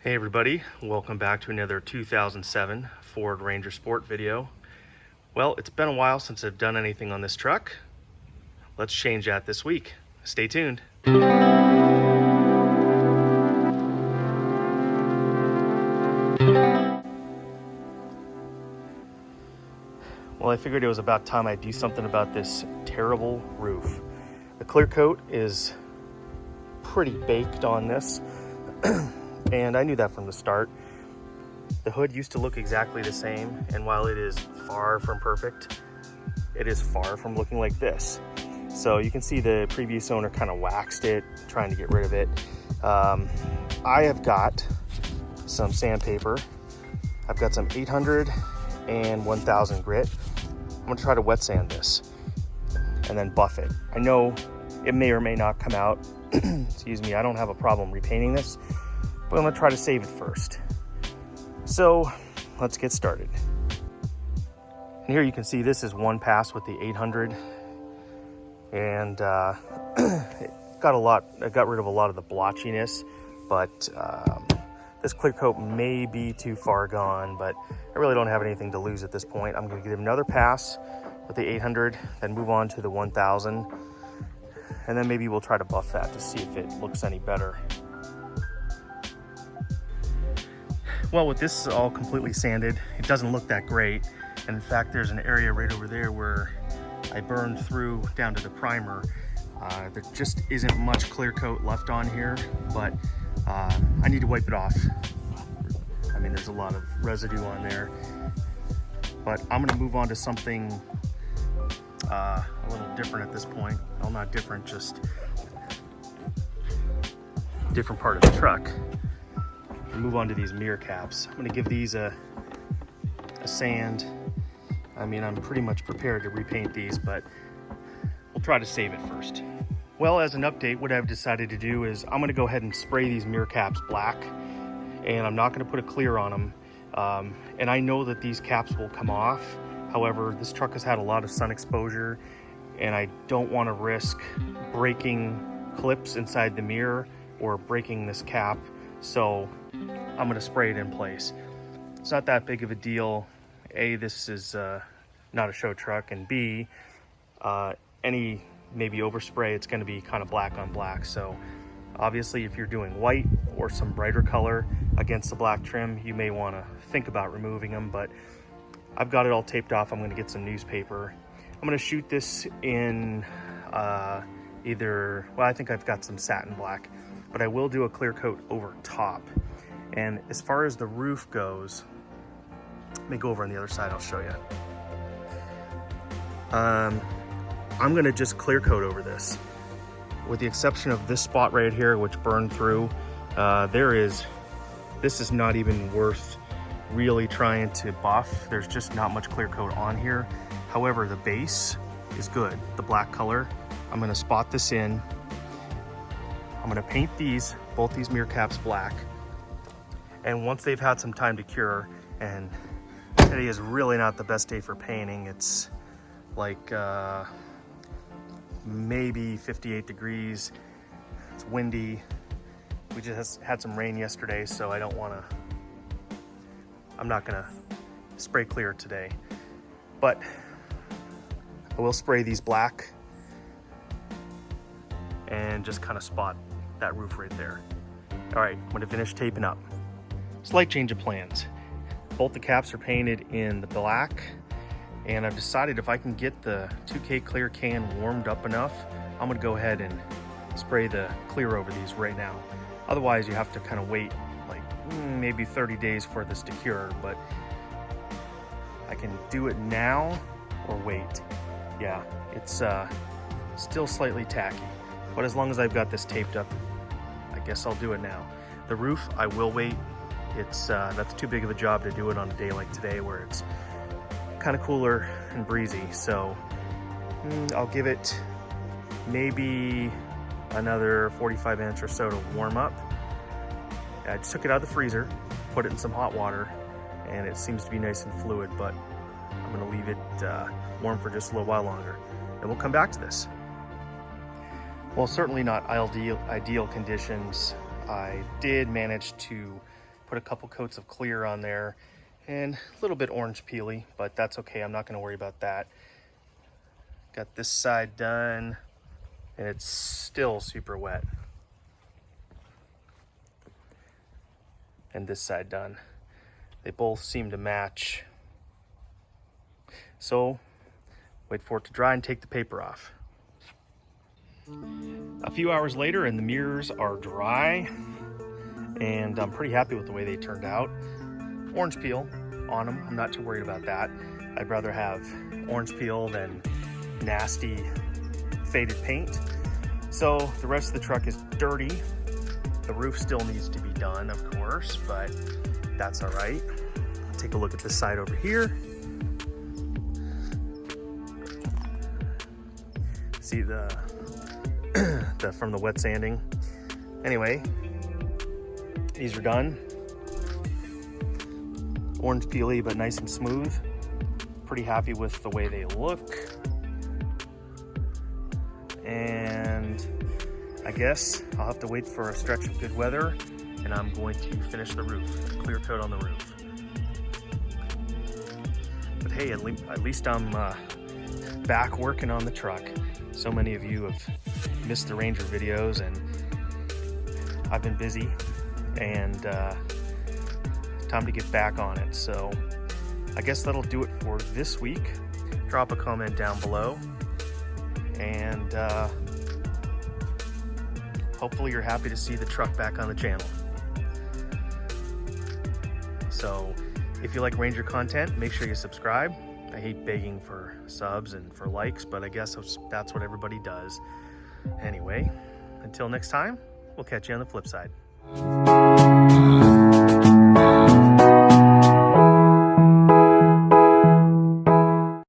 Hey everybody, welcome back to another 2007 Ford Ranger Sport video. Well, it's been a while since I've done anything on this truck. Let's change that this week. Stay tuned. Well, I figured it was about time I do something about this terrible roof. The clear coat is pretty baked on this. And I knew that from the start. The hood used to look exactly the same, and while it is far from perfect, it is far from looking like this. So you can see the previous owner kind of waxed it, trying to get rid of it. I have got some sandpaper. I've got some 800 and 1000 grit. I'm gonna try to wet sand this and then buff it. I know it may or may not come out. Excuse me, I don't have a problem repainting this, but I'm gonna try to save it first. So let's get started. And here you can see this is one pass with the 800, and it got rid of a lot of the blotchiness, but this clear coat may be too far gone, but I really don't have anything to lose at this point. I'm gonna give it another pass with the 800, then move on to the 1000, and then maybe we'll try to buff that to see if it looks any better. Well, with this all completely sanded, it doesn't look that great. And in fact, there's an area right over there where I burned through down to the primer. There just isn't much clear coat left on here, but I need to wipe it off. I mean, there's a lot of residue on there, but I'm gonna move on to something a little different at this point. Well, not different, just different part of the truck. Move on to these mirror caps. I'm gonna give these a sand. I mean, I'm pretty much prepared to repaint these, but we'll try to save it first. Well, as an update, what I've decided to do is I'm gonna go ahead and spray these mirror caps black, and I'm not gonna put a clear on them. And I know that these caps will come off. However, this truck has had a lot of sun exposure, and I don't wanna risk breaking clips inside the mirror or breaking this cap. So I'm gonna spray it in place. It's not that big of a deal. A, this is not a show truck, and B, any maybe overspray, it's gonna be kind of black on black. So obviously if you're doing white or some brighter color against the black trim, you may wanna think about removing them, but I've got it all taped off. I'm gonna get some newspaper. I'm gonna shoot this in either, well, I think I've got some satin black, but I will do a clear coat over top. And as far as the roof goes, let me go over on the other side, I'll show you. I'm gonna just clear coat over this. With the exception of this spot right here, which burned through, this is not even worth really trying to buff. There's just not much clear coat on here. However, the base is good, the black color. I'm gonna spot this in. I'm gonna paint both these mirror caps black. And once they've had some time to cure, and today is really not the best day for painting. It's like maybe 58 degrees. It's windy. We just had some rain yesterday, so I'm not gonna spray clear today. But I will spray these black and just kind of spot that roof right there. All right, I'm gonna finish taping up. Slight change of plans. Both the caps are painted in the black, and I've decided if I can get the 2K clear can warmed up enough, I'm gonna go ahead and spray the clear over these right now. Otherwise, you have to kind of wait like maybe 30 days for this to cure, but I can do it now or wait. Yeah, it's still slightly tacky, but as long as I've got this taped up, I guess I'll do it now. The roof, I will wait. That's too big of a job to do it on a day like today where it's kind of cooler and breezy. So I'll give it maybe another 45 minutes or so to warm up. I just took it out of the freezer, put it in some hot water, and it seems to be nice and fluid, but I'm gonna leave it warm for just a little while longer. and we'll come back to this. Well, certainly not ideal conditions. I did manage to put a couple coats of clear on there and a little bit orange peely, but that's okay. I'm not going to worry about that. Got this side done, and it's still super wet. And this side done. They both seem to match. So, wait for it to dry and take the paper off. A few hours later, and the mirrors are dry, and I'm pretty happy with the way they turned out. Orange peel on them, I'm not too worried about that. I'd rather have orange peel than nasty faded paint. So the rest of the truck is dirty. The roof still needs to be done, of course, but that's all right. Take a look at this side over here. See the from the wet sanding. Anyway, these are done. Orange peely, but nice and smooth. Pretty happy with the way they look. And I guess I'll have to wait for a stretch of good weather, and I'm going to finish the roof, clear coat on the roof. But hey, at least I'm back working on the truck. So many of you have missed the Ranger videos, and I've been busy, and time to get back on it. So I guess that'll do it for this week. Drop a comment down below, and hopefully you're happy to see the truck back on the channel. So if you like Ranger content, make sure you subscribe. I hate begging for subs and for likes, but I guess that's what everybody does. Anyway, until next time, we'll catch you on the flip side.